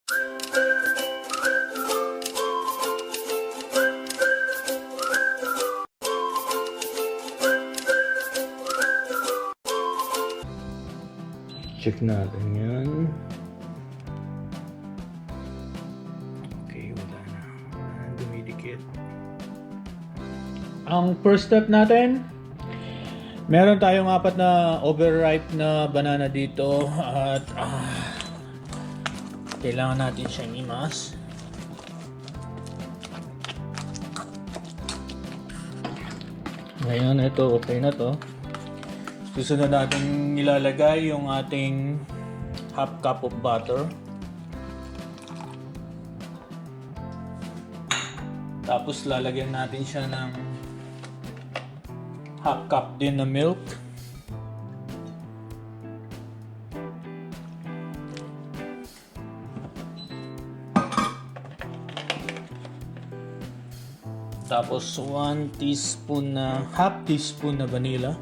Check natin yan. Okay, wala na. Dumidikit. Ang first step natin, meron tayong 4 na overripe na banana dito at kailangan natin siyang imas. Ngayon, ito okay na to. Susunod natin ilalagay yung ating half cup of butter. Tapos lalagyan natin siya ng half cup din na milk. Tapos 1 teaspoon na, half teaspoon na vanilla.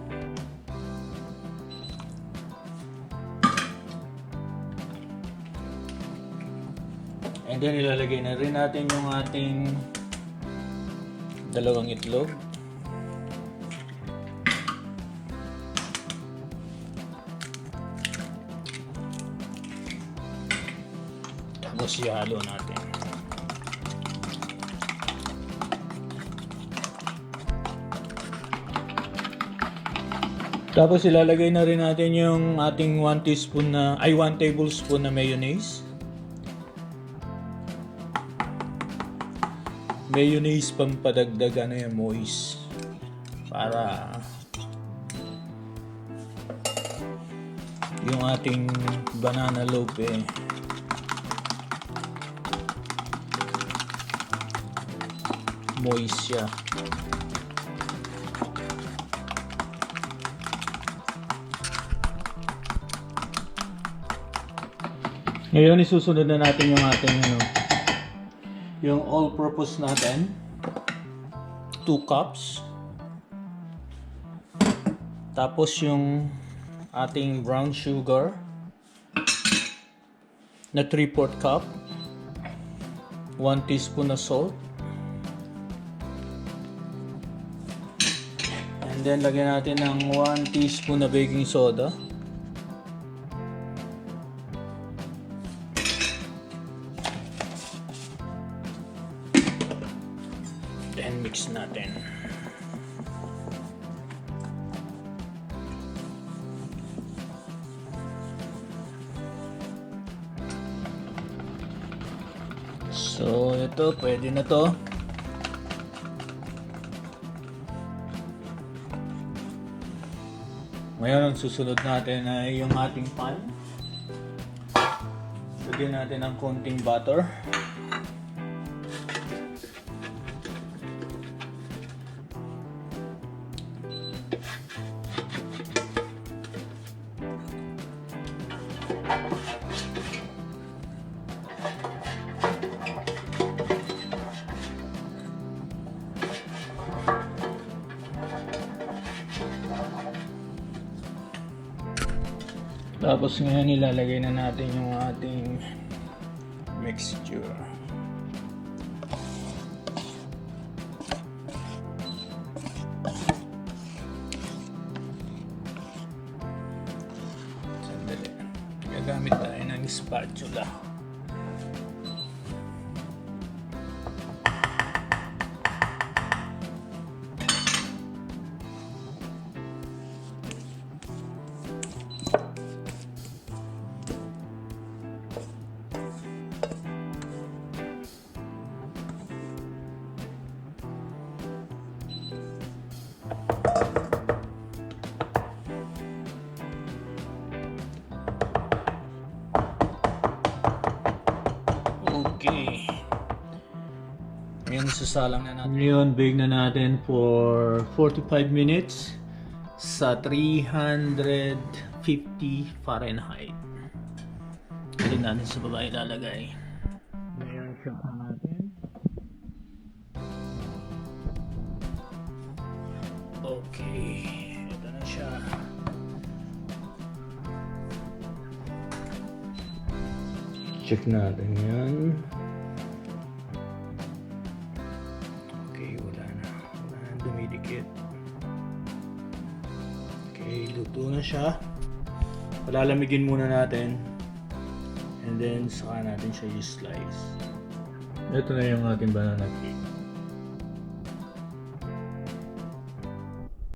And then ilalagay na rin natin yung ating 2 itlog. Tapos ihalo natin. Tapos ilalagay na rin natin yung ating 1 tablespoon na mayonnaise. Mayonnaise pampadagdag moist para yung ating banana loaf moist siya. Ngayon isusunod na natin yung ating yung all-purpose natin, 2 cups. Tapos yung ating brown sugar na 3/4 cup, 1 teaspoon na salt, and then lagyan natin ng 1 teaspoon na baking soda. And mix natin. So ito, pwede na to. Ngayon ang susunod natin ay yung ating pan. Lagyan natin ng konting butter. Tapos ngayon ilalagay na natin yung ating mixture. Sandali. Gagamit tayo ng spatula. Okay. Ngayon sasalang na natin. Ngayon bake na natin for 45 minutes sa 350 Fahrenheit. Hindi natin sa baba ilalagay. Ngayon shock na natin. Okay. Ito na siya. Check natin yan. Okay, wala na dumidikit. Okay, luto na siya. Palalamigin muna natin. And then, saka natin siya i-slice. Ito na yung ating banana cake.